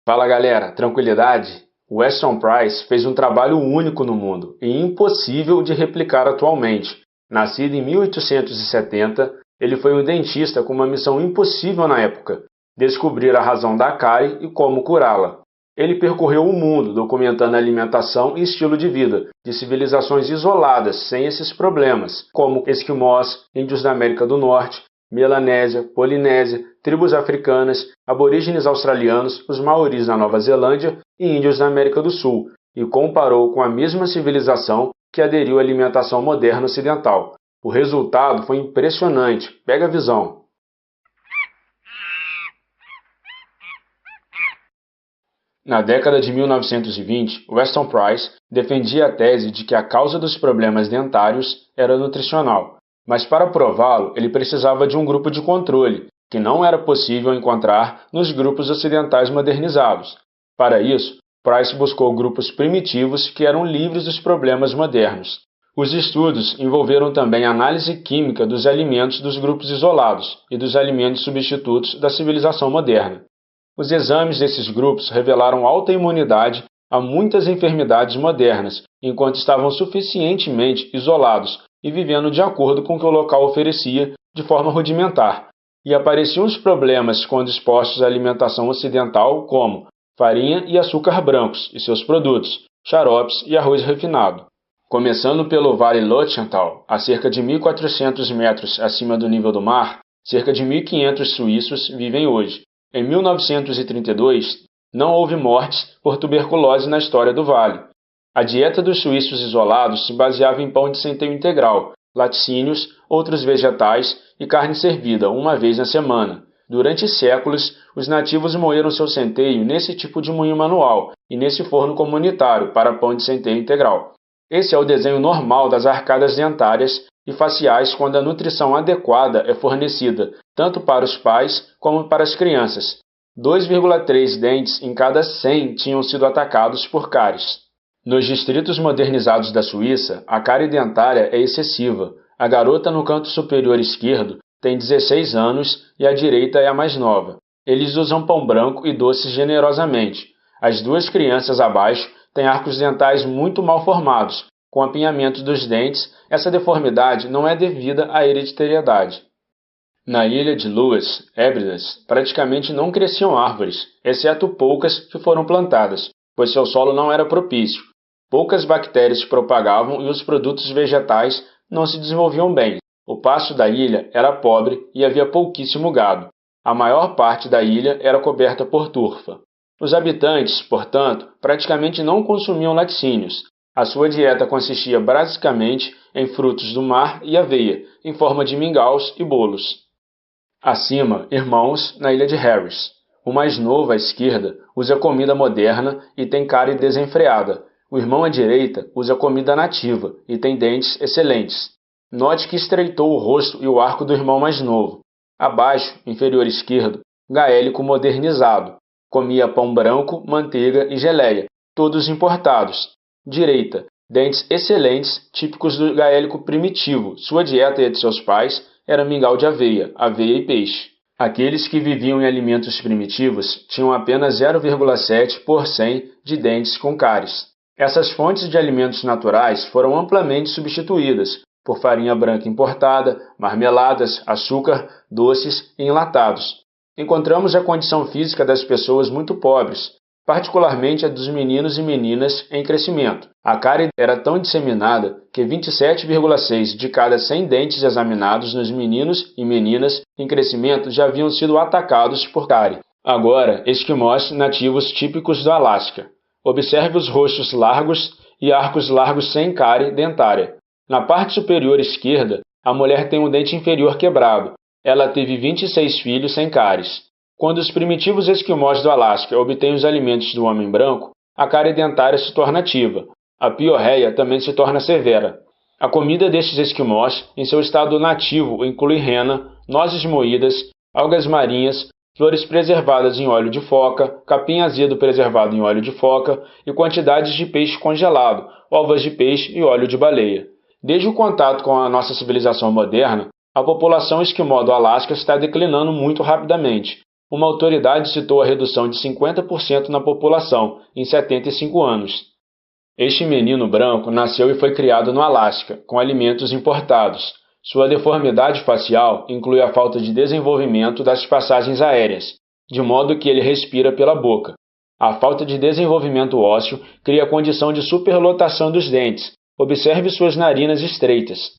Fala galera, tranquilidade? O Weston Price fez um trabalho único no mundo e impossível de replicar atualmente. Nascido em 1870, ele foi um dentista com uma missão impossível na época: descobrir a razão da cárie e como curá-la. Ele percorreu o mundo documentando a alimentação e estilo de vida de civilizações isoladas sem esses problemas, como esquimós, índios da América do Norte, Melanésia, Polinésia, tribos africanas, aborígenes australianos, os maoris na Nova Zelândia e índios da América do Sul, e comparou com a mesma civilização que aderiu à alimentação moderna ocidental. O resultado foi impressionante. Pega a visão. Na década de 1920, Weston Price defendia a tese de que a causa dos problemas dentários era nutricional. Mas para prová-lo, ele precisava de um grupo de controle, que não era possível encontrar nos grupos ocidentais modernizados. Para isso, Price buscou grupos primitivos que eram livres dos problemas modernos. Os estudos envolveram também a análise química dos alimentos dos grupos isolados e dos alimentos substitutos da civilização moderna. Os exames desses grupos revelaram alta imunidade a muitas enfermidades modernas, enquanto estavam suficientemente isolados e vivendo de acordo com o que o local oferecia de forma rudimentar. E apareciam os problemas quando expostos à alimentação ocidental, como farinha e açúcar brancos e seus produtos, xaropes e arroz refinado. Começando pelo Vale Lothenthal, a cerca de 1.400 metros acima do nível do mar, cerca de 1.500 suíços vivem hoje. Em 1932, não houve mortes por tuberculose na história do vale. A dieta dos suíços isolados se baseava em pão de centeio integral, laticínios, outros vegetais e carne servida uma vez na semana. Durante séculos, os nativos moeram seu centeio nesse tipo de moinho manual e nesse forno comunitário para pão de centeio integral. Esse é o desenho normal das arcadas dentárias e faciais quando a nutrição adequada é fornecida, tanto para os pais como para as crianças. 2,3 dentes em cada 100 tinham sido atacados por cáries. Nos distritos modernizados da Suíça, a cárie dentária é excessiva. A garota no canto superior esquerdo tem 16 anos e a direita é a mais nova. Eles usam pão branco e doces generosamente. As duas crianças abaixo têm arcos dentais muito mal formados. Com o apinhamento dos dentes, essa deformidade não é devida à hereditariedade. Na ilha de Lewis, Hébridas, praticamente não cresciam árvores, exceto poucas que foram plantadas, pois seu solo não era propício. Poucas bactérias se propagavam e os produtos vegetais não se desenvolviam bem. O pasto da ilha era pobre e havia pouquíssimo gado. A maior parte da ilha era coberta por turfa. Os habitantes, portanto, praticamente não consumiam laticínios. A sua dieta consistia basicamente em frutos do mar e aveia, em forma de mingaus e bolos. Acima, irmãos, na ilha de Harris. O mais novo, à esquerda, usa comida moderna e tem cárie desenfreada. O irmão à direita usa comida nativa e tem dentes excelentes. Note que estreitou o rosto e o arco do irmão mais novo. Abaixo, inferior esquerdo, gaélico modernizado. Comia pão branco, manteiga e geleia, todos importados. Direita, dentes excelentes, típicos do gaélico primitivo. Sua dieta e a de seus pais era mingau de aveia, aveia e peixe. Aqueles que viviam em alimentos primitivos tinham apenas 0,7 por 100 de dentes com cáries. Essas fontes de alimentos naturais foram amplamente substituídas por farinha branca importada, marmeladas, açúcar, doces e enlatados. Encontramos a condição física das pessoas muito pobres, particularmente a dos meninos e meninas em crescimento. A cárie era tão disseminada que 27,6 de cada 100 dentes examinados nos meninos e meninas em crescimento já haviam sido atacados por cárie. Agora, esquimós nativos típicos do Alasca. Observe os rostos largos e arcos largos sem cárie dentária. Na parte superior esquerda, a mulher tem um dente inferior quebrado. Ela teve 26 filhos sem cáries. Quando os primitivos esquimós do Alasca obtêm os alimentos do homem branco, a cárie dentária se torna ativa. A piorreia também se torna severa. A comida destes esquimós, em seu estado nativo, inclui rena, nozes moídas, algas marinhas, flores preservadas em óleo de foca, capim azedo preservado em óleo de foca e quantidades de peixe congelado, ovas de peixe e óleo de baleia. Desde o contato com a nossa civilização moderna, a população esquimó do Alasca está declinando muito rapidamente. Uma autoridade citou a redução de 50% na população em 75 anos. Este menino branco nasceu e foi criado no Alasca, com alimentos importados. Sua deformidade facial inclui a falta de desenvolvimento das passagens aéreas, de modo que ele respira pela boca. A falta de desenvolvimento ósseo cria a condição de superlotação dos dentes. Observe suas narinas estreitas.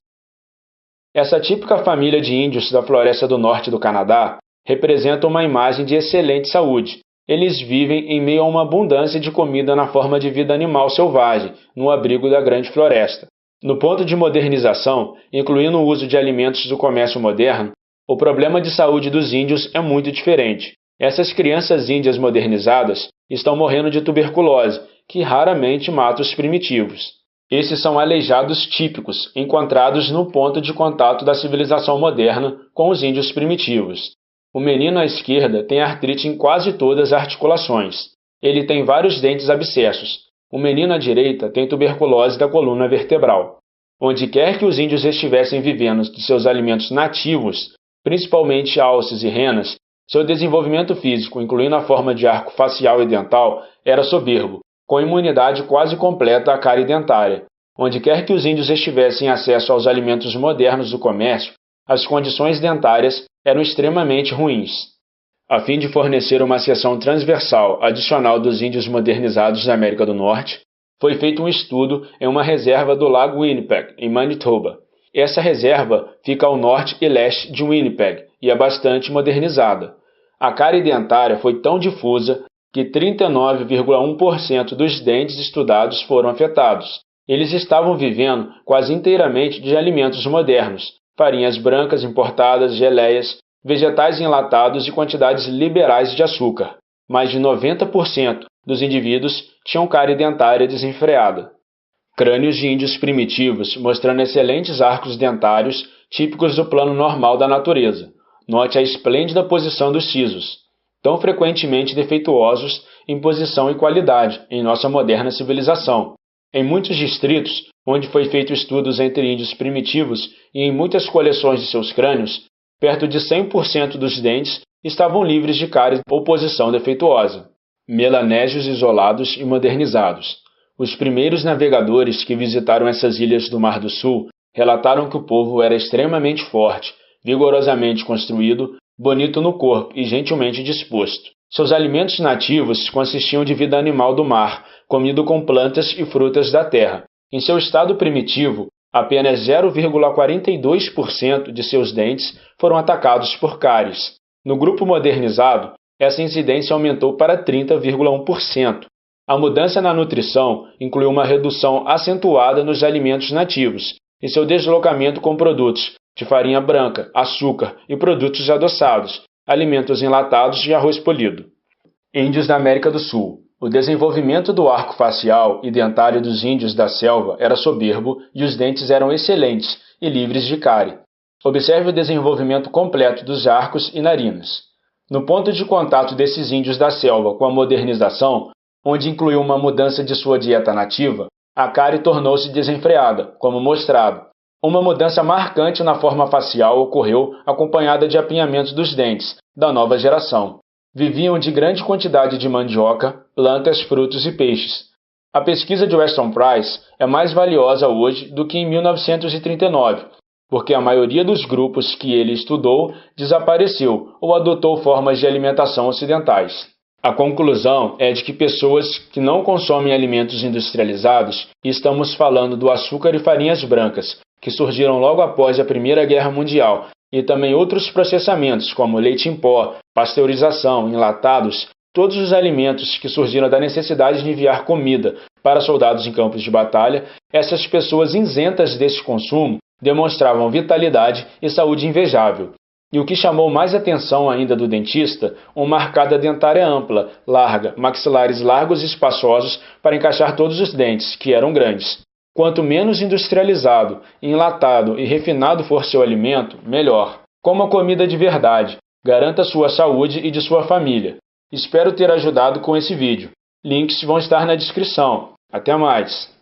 Essa típica família de índios da floresta do norte do Canadá representa uma imagem de excelente saúde. Eles vivem em meio a uma abundância de comida na forma de vida animal selvagem, no abrigo da grande floresta. No ponto de modernização, incluindo o uso de alimentos do comércio moderno, o problema de saúde dos índios é muito diferente. Essas crianças índias modernizadas estão morrendo de tuberculose, que raramente mata os primitivos. Esses são aleijados típicos, encontrados no ponto de contato da civilização moderna com os índios primitivos. O menino à esquerda tem artrite em quase todas as articulações. Ele tem vários dentes abscessos. O menino à direita tem tuberculose da coluna vertebral. Onde quer que os índios estivessem vivendo de seus alimentos nativos, principalmente alces e renas, seu desenvolvimento físico, incluindo a forma de arco facial e dental, era soberbo, com imunidade quase completa à cárie dentária. Onde quer que os índios estivessem acesso aos alimentos modernos do comércio, as condições dentárias eram extremamente ruins. A fim de fornecer uma seção transversal adicional dos índios modernizados da América do Norte, foi feito um estudo em uma reserva do Lago Winnipeg, em Manitoba. Essa reserva fica ao norte e leste de Winnipeg e é bastante modernizada. A cárie dentária foi tão difusa que 39,1% dos dentes estudados foram afetados. Eles estavam vivendo quase inteiramente de alimentos modernos, farinhas brancas importadas, geleias, vegetais enlatados e quantidades liberais de açúcar. Mais de 90% dos indivíduos tinham cárie dentária desenfreada. Crânios de índios primitivos mostrando excelentes arcos dentários típicos do plano normal da natureza. Note a esplêndida posição dos sisos, tão frequentemente defeituosos em posição e qualidade em nossa moderna civilização. Em muitos distritos, onde foi feito estudos entre índios primitivos e em muitas coleções de seus crânios, perto de 100% dos dentes estavam livres de cárie ou posição defeituosa. Melanésios isolados e modernizados. Os primeiros navegadores que visitaram essas ilhas do Mar do Sul relataram que o povo era extremamente forte, vigorosamente construído, bonito no corpo e gentilmente disposto. Seus alimentos nativos consistiam de vida animal do mar, comido com plantas e frutas da terra. Em seu estado primitivo, apenas 0,42% de seus dentes foram atacados por cáries. No grupo modernizado, essa incidência aumentou para 30,1%. A mudança na nutrição incluiu uma redução acentuada nos alimentos nativos e seu deslocamento com produtos de farinha branca, açúcar e produtos adoçados, alimentos enlatados e arroz polido. Índios da América do Sul. O desenvolvimento do arco facial e dentário dos índios da selva era soberbo e os dentes eram excelentes e livres de cárie. Observe o desenvolvimento completo dos arcos e narinas. No ponto de contato desses índios da selva com a modernização, onde incluiu uma mudança de sua dieta nativa, a cárie tornou-se desenfreada, como mostrado. Uma mudança marcante na forma facial ocorreu acompanhada de apinhamento dos dentes, da nova geração. Viviam de grande quantidade de mandioca, plantas, frutos e peixes. A pesquisa de Weston Price é mais valiosa hoje do que em 1939, porque a maioria dos grupos que ele estudou desapareceu ou adotou formas de alimentação ocidentais. A conclusão é de que pessoas que não consomem alimentos industrializados, e estamos falando do açúcar e farinhas brancas, que surgiram logo após a Primeira Guerra Mundial, e também outros processamentos como leite em pó, pasteurização, enlatados, todos os alimentos que surgiram da necessidade de enviar comida para soldados em campos de batalha, essas pessoas isentas desse consumo demonstravam vitalidade e saúde invejável. E o que chamou mais atenção ainda do dentista, uma arcada dentária ampla, larga, maxilares largos e espaçosos para encaixar todos os dentes, que eram grandes. Quanto menos industrializado, enlatado e refinado for seu alimento, melhor. Coma comida de verdade. Garanta sua saúde e de sua família. Espero ter ajudado com esse vídeo. Links vão estar na descrição. Até mais!